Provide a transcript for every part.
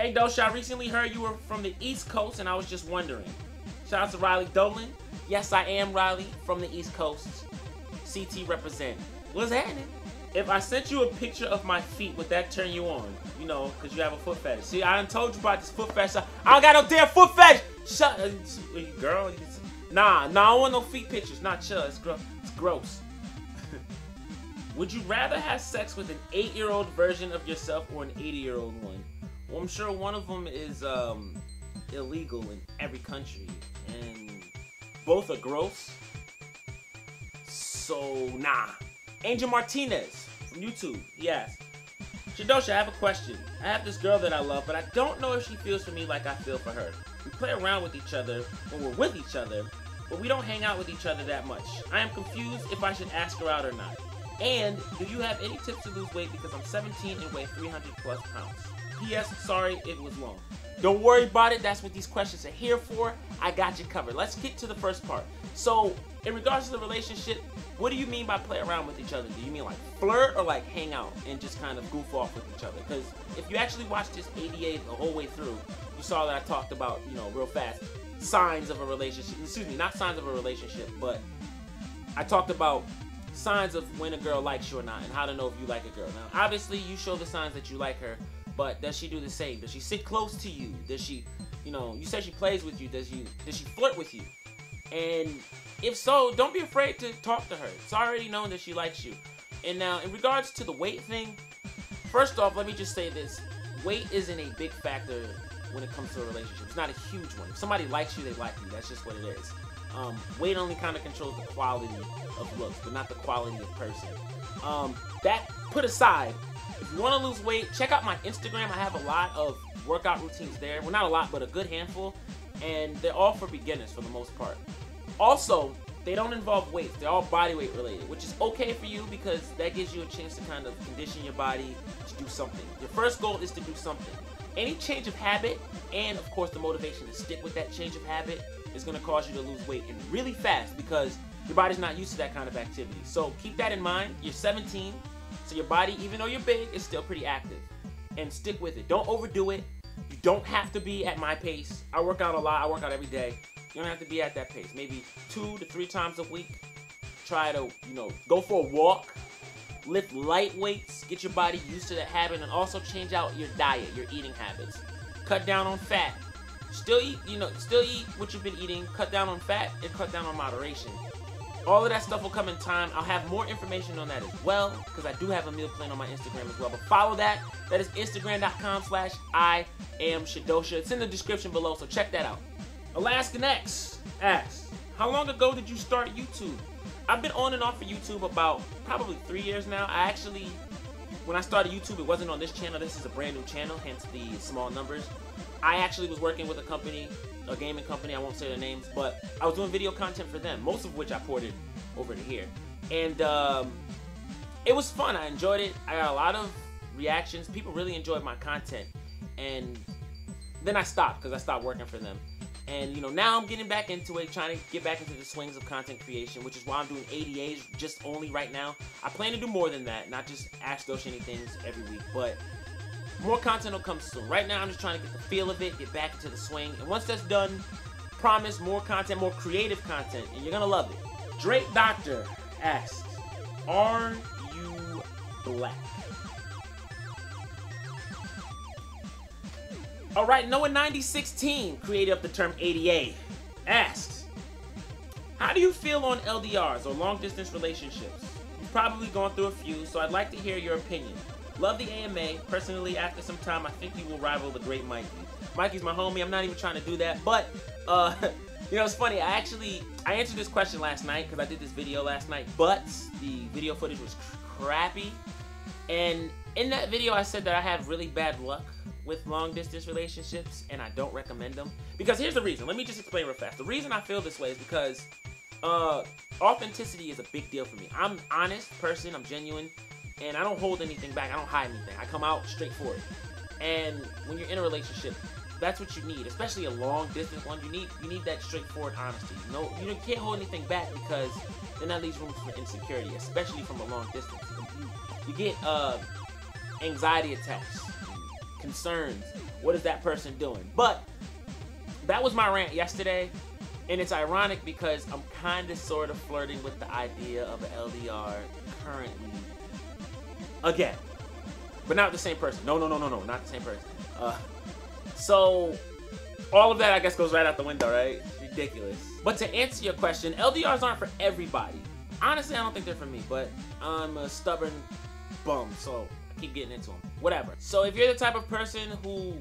Hey Dosha, I recently heard you were from the East Coast and I was just wondering. Shout out to Riley Dolan. Yes, I am Riley from the East Coast. CT represent. What's happening? If I sent you a picture of my feet, would that turn you on? You know, because you have a foot fetish. See, I done told you about this foot fetish. I don't got no damn foot fetish! Shut up, girl. Nah, I don't want no feet pictures. Nah, chill. It's gross. Would you rather have sex with an 8-year-old version of yourself or an 80-year-old one? Well, I'm sure one of them is illegal in every country, and both are gross. So, nah. Angel Martinez from YouTube, he asked, Shadosha, I have a question. I have this girl that I love, but I don't know if she feels for me like I feel for her. We play around with each other when we're with each other, but we don't hang out with each other that much. I am confused if I should ask her out or not. And do you have any tips to lose weight because I'm 17 and weigh 300+ pounds? P.S. Sorry it was long. Don't worry about it. That's what these questions are here for. I got you covered. Let's get to the first part. So, in regards to the relationship, what do you mean by play around with each other? Do you mean like flirt or like hang out and just kind of goof off with each other? Because if you actually watched this ADA the whole way through, you saw that I talked about, you know, real fast, signs of a relationship. Excuse me, not signs of a relationship, but I talked about signs of when a girl likes you or not and how to know if you like a girl. Now, obviously, you show the signs that you like her, but does she do the same? Does she sit close to you? Does she, you know, you said she plays with you. Does she flirt with you? And if so, don't be afraid to talk to her. It's already known that she likes you. And now, in regards to the weight thing, first off, let me just say this. Weight isn't a big factor when it comes to a relationship. It's not a huge one. If somebody likes you, they like you. That's just what it is. Weight only kind of controls the quality of looks, but not the quality of person. That put aside, if you want to lose weight, check out my Instagram. I have a lot of workout routines there. Well, not a lot, but a good handful. And they're all for beginners for the most part. Also, they don't involve weights. They're all body weight related, which is okay for you because that gives you a chance to kind of condition your body to do something. Your first goal is to do something. Any change of habit, and of course the motivation to stick with that change of habit, is going to cause you to lose weight and really fast because your body's not used to that kind of activity. So keep that in mind. You're 17, so your body, even though you're big, is still pretty active. And stick with it. Don't overdo it. You don't have to be at my pace. I work out a lot. I work out every day. You don't have to be at that pace. Maybe 2 to 3 times a week. Try to, you know, go for a walk. Lift light weights. Get your body used to that habit. And also change out your diet, your eating habits. Cut down on fat. Still eat, you know, still eat what you've been eating. Cut down on fat and cut down on moderation. All of that stuff will come in time. I'll have more information on that as well because I do have a meal plan on my Instagram as well. But follow that. That is Instagram.com/IamShadosha. It's in the description below, so check that out. Alaskan X asks, how long ago did you start YouTube? I've been on and off for YouTube about probably 3 years now. I actually, when I started YouTube, it wasn't on this channel. This is a brand new channel, hence the small numbers. I actually was working with a company, a gaming company, I won't say their names, but I was doing video content for them, most of which I ported over to here. And it was fun. I enjoyed it. I got a lot of reactions. People really enjoyed my content. And then I stopped because I stopped working for them. And, you know, now I'm getting back into it, trying to get back into the swings of content creation, which is why I'm doing ADAs just only right now. I plan to do more than that, not just Ask Dosha Anythings every week, but more content will come soon. Right now, I'm just trying to get the feel of it, get back into the swing. And once that's done, promise more content, more creative content, and you're going to love it. Drake Doctor asks, are you black? Alright, Noah9016, creator of the term ADA, asks, how do you feel on LDRs or long distance relationships? You've probably gone through a few, so I'd like to hear your opinion. Love the AMA. Personally, after some time, I think you will rival the great Mikey. Mikey's my homie. I'm not even trying to do that, but, you know, it's funny. I answered this question last night because I did this video last night, but the video footage was crappy. And in that video, I said that I have really bad luck with long-distance relationships, and I don't recommend them. Because here's the reason. Let me just explain real fast. The reason I feel this way is because authenticity is a big deal for me. I'm an honest person. I'm genuine, and I don't hold anything back. I don't hide anything. I come out straightforward. And when you're in a relationship, that's what you need, especially a long-distance one. You need that straightforward honesty. You can't hold anything back because then that leaves room for insecurity, especially from a long distance. You get anxiety attacks, concerns. What is that person doing? But that was my rant yesterday, and it's ironic because I'm kind of sort of flirting with the idea of an LDR currently again, but not the same person. No, not the same person. So all of that, I guess, goes right out the window, right? It's ridiculous. But to answer your question, LDRs aren't for everybody. Honestly, I don't think they're for me, but I'm a stubborn bum, so I keep getting into them. Whatever. So if you're the type of person who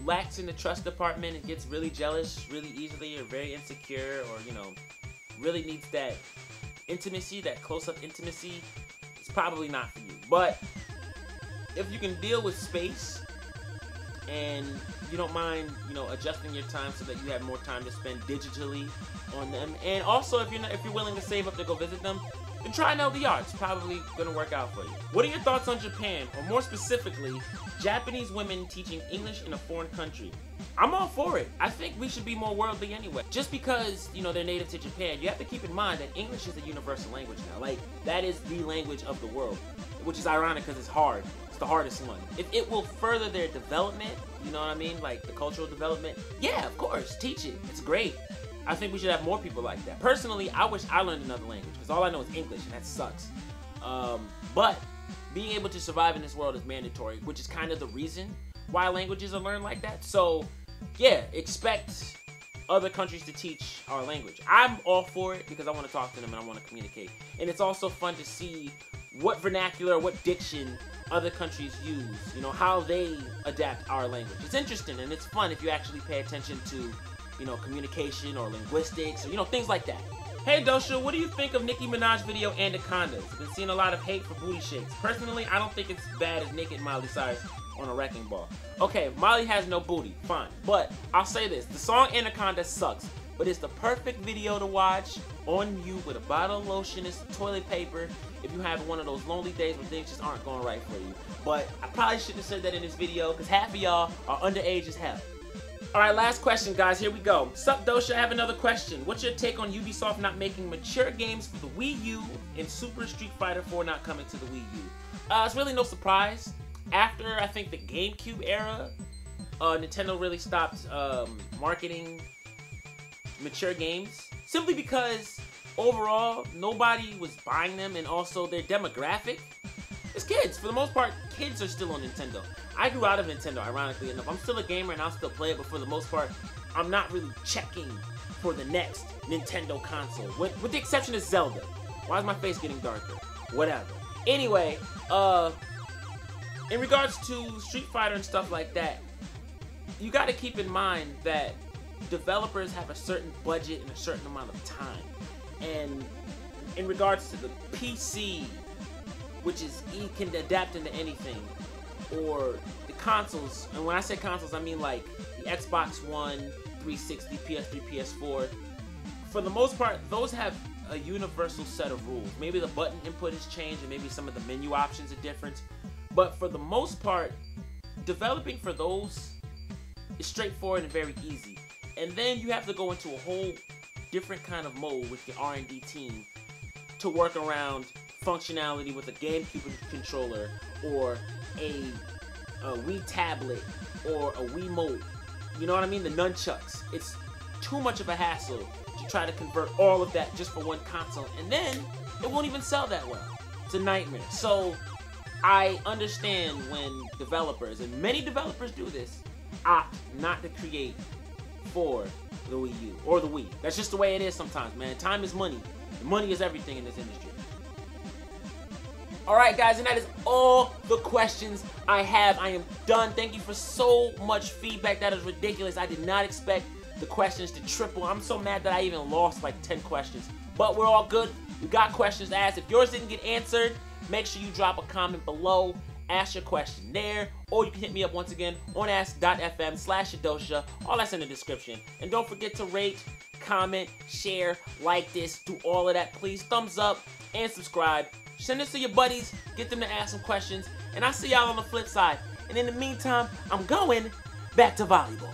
lacks in the trust department and gets really jealous really easily, or very insecure, or, you know, really needs that intimacy, that close-up intimacy, it's probably not for you. But if you can deal with space and you don't mind, you know, adjusting your time so that you have more time to spend digitally on them, and also if you're willing to save up to go visit them, then try an LDR. It's probably gonna work out for you. What are your thoughts on Japan, or more specifically, Japanese women teaching English in a foreign country? I'm all for it. I think we should be more worldly anyway. Just because, you know, they're native to Japan, you have to keep in mind that English is a universal language now. Like, that is the language of the world, which is ironic because it's hard. It's the hardest one. If it will further their development, you know what I mean? Like the cultural development, yeah, of course, teach it. It's great. I think we should have more people like that. Personally, I wish I learned another language because all I know is English, and that sucks. But being able to survive in this world is mandatory, which is kind of the reason why languages are learned like that. So, yeah, expect other countries to teach our language. I'm all for it because I want to talk to them and I want to communicate. And it's also fun to see what vernacular, what diction other countries use, you know, how they adapt our language. It's interesting and it's fun if you actually pay attention to, you know, communication or linguistics or, you know, things like that. Hey Dosha, what do you think of Nicki Minaj video Anaconda? I've been seeing a lot of hate for booty shakes. Personally, I don't think it's bad as naked Miley Cyrus on a wrecking ball. Okay, Miley has no booty, fine. But I'll say this, the song Anaconda sucks, but it's the perfect video to watch on you with a bottle of lotion and some toilet paper if you have one of those lonely days where things just aren't going right for you. But I probably shouldn't have said that in this video because half of y'all are underage as hell. Alright, last question, guys. Here we go. Sup, Dosha? I have another question. What's your take on Ubisoft not making mature games for the Wii U and Super Street Fighter 4 not coming to the Wii U? It's really no surprise. After, I think, the GameCube era, Nintendo really stopped marketing mature games. Simply because, overall, nobody was buying them, and also their demographic is kids. For the most part, kids are still on Nintendo. I grew out of Nintendo, ironically enough. I'm still a gamer and I'll still play it, but for the most part, I'm not really checking for the next Nintendo console. With the exception of Zelda. Why is my face getting darker? Whatever. Anyway, in regards to Street Fighter and stuff like that, you gotta keep in mind that developers have a certain budget and a certain amount of time. And in regards to the PC, which is, it can adapt into anything, or the consoles, and when I say consoles, I mean like the Xbox One, 360, PS3, PS4. For the most part, those have a universal set of rules. Maybe the button input has changed, and maybe some of the menu options are different. But for the most part, developing for those is straightforward and very easy. And then you have to go into a whole different kind of mode with the R&D team to work around functionality with a GameCube controller or a Wii tablet or a Wiimote. You know what I mean? The nunchucks. It's too much of a hassle to try to convert all of that just for one console, and then it won't even sell that well. It's a nightmare. So I understand when developers, and many developers do this, opt not to create for the Wii U or the Wii. That's just the way it is sometimes, man. Time is money. And money is everything in this industry. Alright guys, and that is all the questions I have. I am done. Thank you for so much feedback. That is ridiculous. I did not expect the questions to triple. I'm so mad that I even lost like 10 questions. But we're all good. We got questions asked. If yours didn't get answered, make sure you drop a comment below. Ask your question there. Or you can hit me up once again on ask.fm/Adosha. All that's in the description. And don't forget to rate, comment, share, like this. Do all of that, please. Thumbs up and subscribe. Send this to your buddies, get them to ask some questions, and I'll see y'all on the flip side. And in the meantime, I'm going back to volleyball.